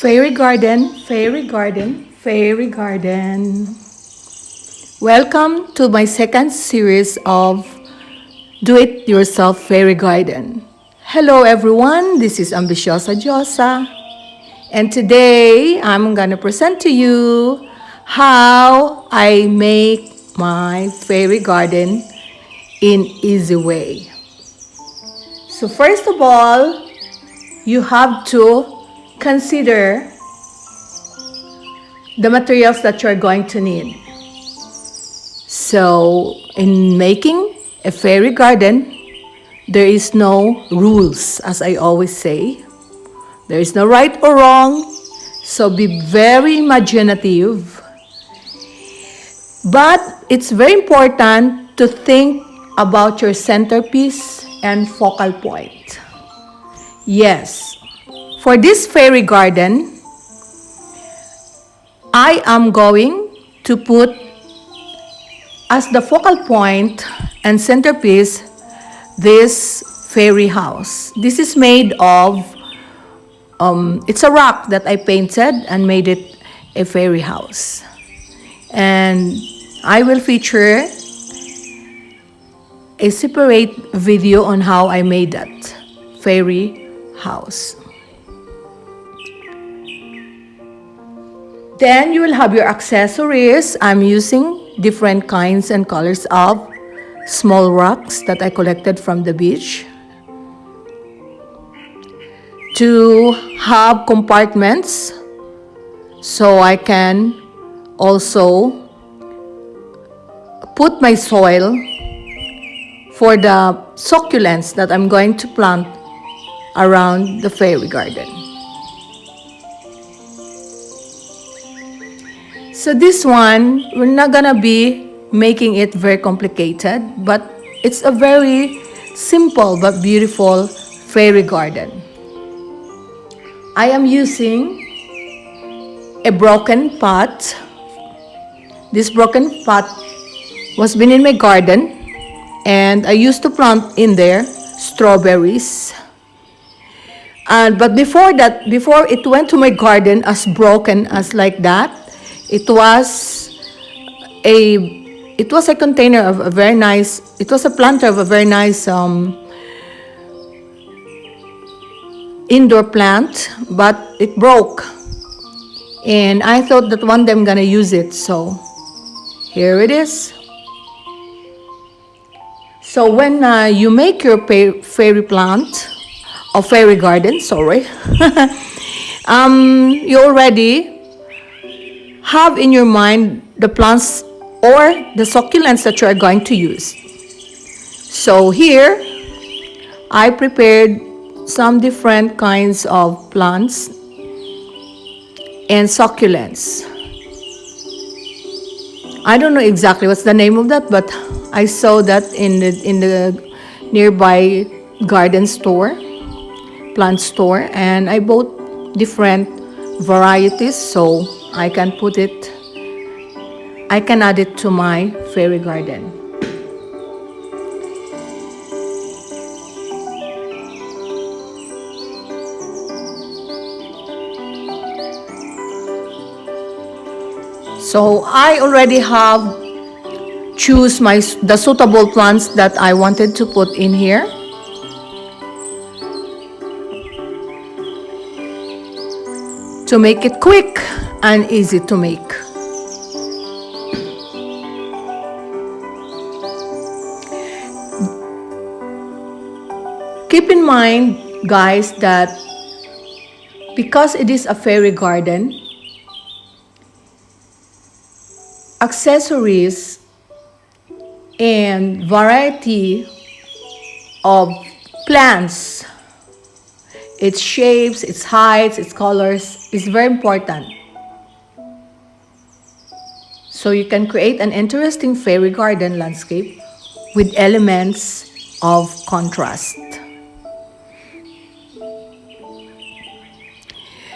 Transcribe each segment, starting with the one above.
Fairy garden, fairy garden, fairy garden. Welcome to my second series of Do It Yourself Fairy Garden. Hello everyone, this is Ambiciosa Diosa. And today I'm gonna present to you how I make my fairy garden in easy way. So first of all, you have to consider the materials that you're going to need. So in making a fairy garden, there is no rules, as I always say. There is no right or wrong, so be very imaginative. But it's very important to think about your centerpiece and focal point. Yes, for this fairy garden, I am going to put as the focal point and centerpiece this fairy house. This is made of, it's a rock that I painted and made it a fairy house. And I will feature a separate video on how I made that fairy house. Then you will have your accessories. I'm using different kinds and colors of small rocks that I collected from the beach. To have compartments so I can also put my soil for the succulents that I'm going to plant around the fairy garden. So this one, we're not gonna be making it very complicated, but it's a very simple but beautiful fairy garden. I am using a broken pot. This broken pot was been in my garden, and I used to plant in there strawberries. But before it went to my garden as broken as like that, it was a container of a very nice, it was a planter of a very nice indoor plant, but it broke. And I thought that one day I'm gonna use it, so here it is. So when you make your fairy plant, or fairy garden, sorry, you already have in your mind the plants or the succulents that you are going to use. So here, I prepared some different kinds of plants and succulents. I don't know exactly what's the name of that, but I saw that in the nearby garden store, plant store, and I bought different varieties so I can add it to my fairy garden. So I already have choose the suitable plants that I wanted to put in here. To make it quick and easy to make. Keep in mind, guys, that because it is a fairy garden, accessories and variety of plants, its shapes, its heights, its colors is very important. So you can create an interesting fairy garden landscape with elements of contrast.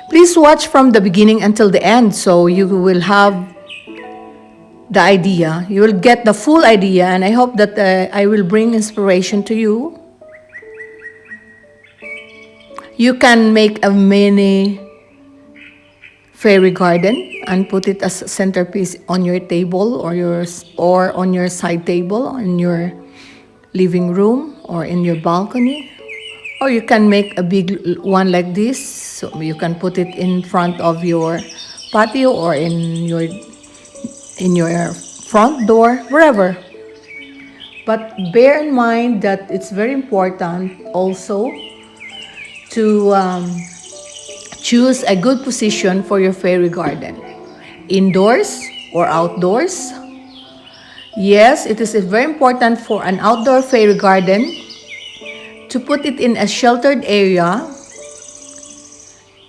Please watch from the beginning until the end so you will have the idea. You will get the full idea, and I hope that I will bring inspiration to you. You can make a mini fairy garden and put it as a centerpiece on your table or on your side table in your living room or in your balcony. Or you can make a big one like this, so you can put it in front of your patio or in your front door, wherever. But bear in mind that it's very important also to choose a good position for your fairy garden. Indoors or outdoors. Yes, it is very important for an outdoor fairy garden to put it in a sheltered area.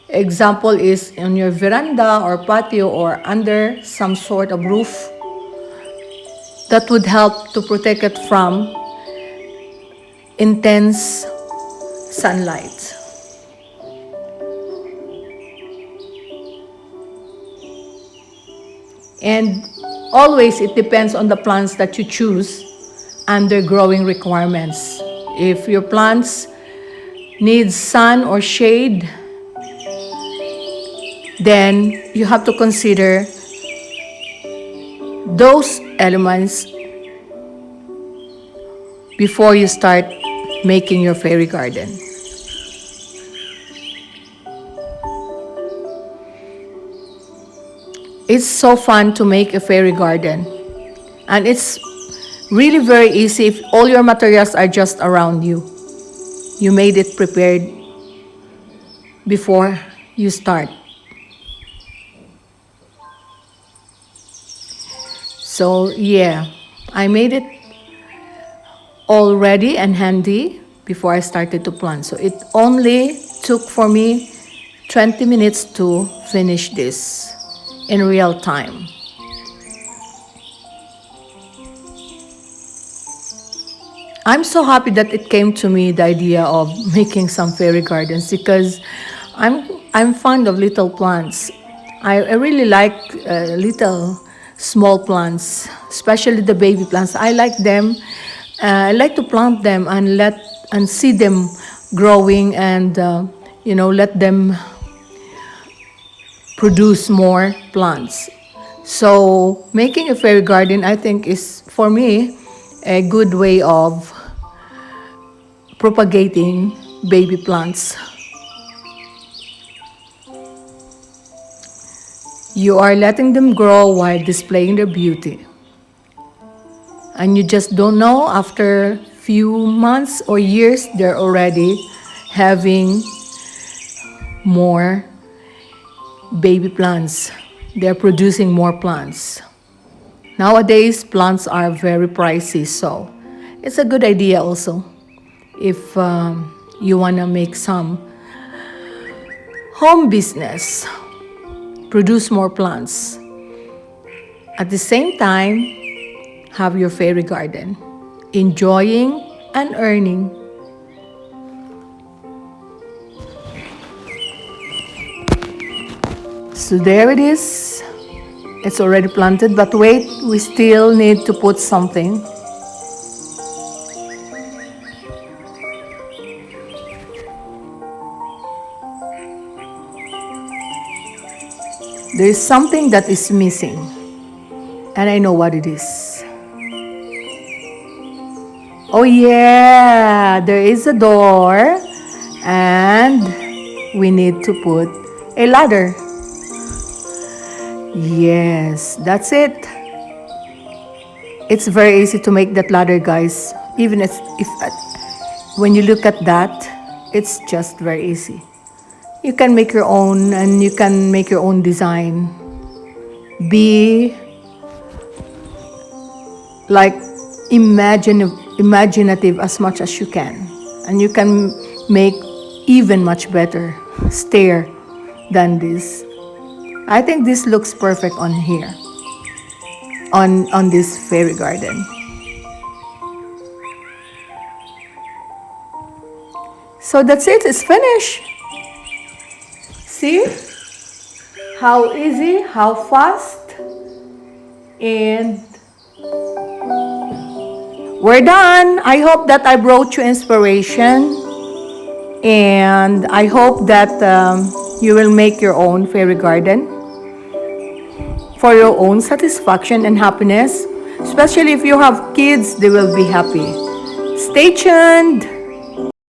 Example is on your veranda or patio or under some sort of roof. That would help to protect it from intense sunlight. And always it depends on the plants that you choose and their growing requirements. If your plants need sun or shade, then you have to consider those elements before you start making your fairy garden. It's so fun to make a fairy garden, and it's really very easy if all your materials are just around you. You made it prepared before you start. So yeah, I made it all ready and handy before I started to plant. So it only took for me 20 minutes to finish this in real time. I'm so happy that it came to me, the idea of making some fairy gardens, because I'm fond of little plants. I really like little small plants, especially the baby plants. I like them. I like to plant them and see them growing and let them produce more plants. So making a fairy garden, I think, is for me a good way of propagating baby plants. You are letting them grow while displaying their beauty. And you just don't know, after few months or years, they're already having more baby plants. They're producing more plants. Nowadays, plants are very pricey, so it's a good idea also if you want to make some home business, produce more plants. At the same time, have your fairy garden, enjoying and earning. So there it is. It's already planted, but wait, we still need to put something. There is something that is missing, and I know what it is. Oh yeah, there is a door, and we need to put a ladder. Yes, that's it. It's very easy to make that ladder, guys. Even if when you look at that, it's just very easy. You can make your own, and you can make your own design. Be like imaginative as much as you can, and you can make even much better stair than this. I think this looks perfect on here, on this fairy garden. So that's it, it's finished. See how easy, how fast, and we're done. I hope that I brought you inspiration, and I hope that you will make your own fairy garden. for your own satisfaction and happiness. Especially if you have kids, they will be happy. Stay tuned!